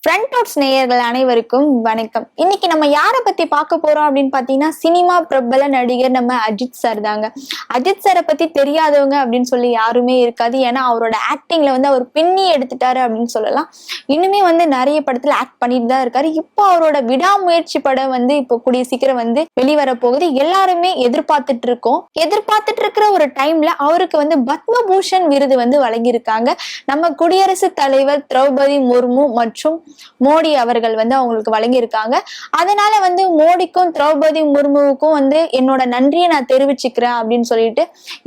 Front outs நேயர்கள் அனைவருக்கும் வணக்கம். இன்னைக்கு நம்ம யாரை பத்தி பார்க்க போறோம் அப்படின்னு பாத்தீங்கன்னா, சினிமா பிரபல நடிகர் நம்ம அஜித் சார் தாங்க. அஜித் சாரை பத்தி தெரியாதவங்க அப்படின்னு சொல்லி யாருமே இருக்காது. ஏன்னா அவரோட ஆக்டிங்ல அவர் பின்னி எடுத்துட்டாரு அப்படின்னு சொல்லலாம். இன்னுமே நிறைய படத்துல ஆக்ட் பண்ணிட்டு தான் இருக்காரு. இப்போ அவரோட விடாமுயற்சி படம் இப்போ கூடிய சீக்கிரம் வெளிவர போகுது. எல்லாருமே எதிர்பார்த்துட்டு இருக்கோம். எதிர்பார்த்துட்டு இருக்கிற ஒரு டைம்ல அவருக்கு பத்மபூஷன் விருது வழங்கியிருக்காங்க. நம்ம குடியரசுத் தலைவர் திரௌபதி முர்மு மற்றும் மோடி அவர்கள் அவங்களுக்கு வழங்கியிருக்காங்க. அதனால மோடிக்கும் திரௌபதி முர்முவுக்கும் என்னோட நன்றியை நான் தெரிவிச்சுக்கிறேன் அப்படின்னு சொல்லிட்டு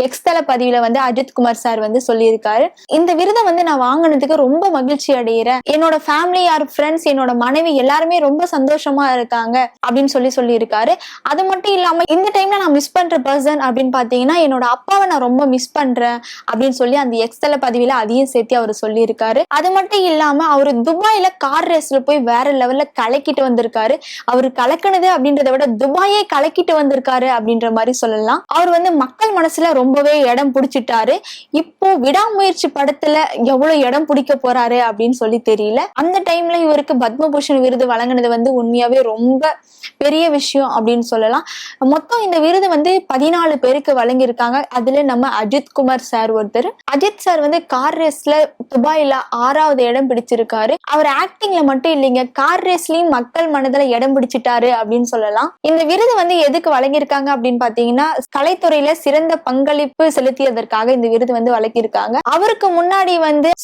எக்ஸ்தல பதிவுல அஜித் குமார் சார் சொல்லியிருக்காரு. இந்த விருதை நான் வாங்கினதுக்கு ரொம்ப மகிழ்ச்சி அடைகிறேன். என்னோட ஃபேமிலி யார் ஃப்ரெண்ட்ஸ் என்னோட மனைவி எல்லாருமே ரொம்ப சந்தோஷமா இருக்காங்க அப்படின்னு சொல்லியிருக்காரு. அது மட்டும் இல்லாம இந்த டைம்ல நான் மிஸ் பண்ற பர்சன் அப்படின்னு பாத்தீங்கன்னா என்னோட அப்பாவை நான் ரொம்ப மிஸ் பண்றேன் அப்படின்னு சொல்லி அந்த எக்ஸ்தல பதிவுல அதையும் சேர்த்து அவர் சொல்லியிருக்காரு. அது மட்டும் இல்லாம அவரு துபாயில கார் ரேஸ்ல போய் வேற லெவல்ல கலக்கிட்டு வந்திருக்காரு. அவரு கலக்கினது அப்படின்றத விட துபாயே கலக்கிட்டு வந்திருக்காரு அப்படின்ற மாதிரி சொல்லலாம். அவர் மக்கள் மனசுல ரொம்பவே இடம் பிடிச்சிட்டாரு. இப்போ விடாமுயற்சி படத்துல எவ்வளவு இடம் பிடிக்க போறாரு அப்படின்னு சொல்லி தெரியல. அந்த டைம்ல இவருக்கு பத்மபூஷன் விருது வழங்கினது உண்மையாவே ரொம்ப பெரிய விஷயம் அப்படின்னு சொல்லலாம். மொத்தம் இந்த விருது 14 பேருக்கு வழங்கியிருக்காங்க. அதுல நம்ம அஜித் குமார் சார் ஒருத்தர். அஜித் சார் கார் ரேஸ்ல துபாயில 6வது இடம் பிடிச்சிருக்காரு. அவர் ஆக்டிங்ல மட்டும் இல்லைங்க, கார் ரேஸ்லயும் மக்கள் மனதுல இடம் பிடிச்சிட்டாரு அப்படின்னு சொல்லலாம். இந்த விருது எதுக்கு வழங்கியிருக்காங்க அப்படின்னு பாத்தீங்கன்னா, கலைத்துறையில சிறந்த பங்களிப்பு செலுத்தியதற்காக இந்த விருது வழங்கியிருக்காங்க. அவருக்கு முன்னாடி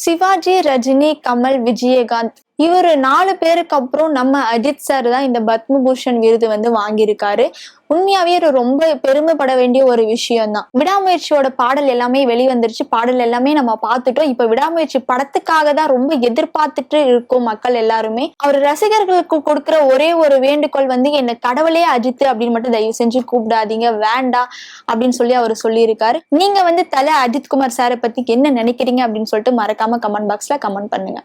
சிவாஜி, ரஜினி, கமல், விஜயகாந்த் இவரு 4 பேருக்கு அப்புறம் நம்ம அஜித் சார் தான் இந்த பத்மபூஷன் விருது வாங்கியிருக்காரு. உண்மையாவே ரொம்ப பெருமைப்பட வேண்டிய ஒரு விஷயம் தான். விடாமுயற்சியோட பாடல் எல்லாமே வெளிவந்துருச்சு. பாடல் எல்லாமே நம்ம பார்த்துட்டோம். இப்ப விடாமுயற்சி படத்துக்காக தான் ரொம்ப எதிர்பார்த்துட்டு இருக்கும் மக்கள் எல்லாருமே. அவர் ரசிகர்களுக்கு கொடுக்கிற ஒரே ஒரு வேண்டுகோள் என்ன கடவுளே அஜித் அப்படின்னு மட்டும் தயவு செஞ்சு கூப்பிடாதீங்க, வேண்டாம் அப்படின்னு சொல்லி அவர் சொல்லியிருக்காரு. நீங்க தல அஜித் குமார் சாரை பத்தி என்ன நினைக்கிறீங்க அப்படின்னு சொல்லிட்டு மறக்காம கமெண்ட் பாக்ஸ்ல கமெண்ட் பண்ணுங்க.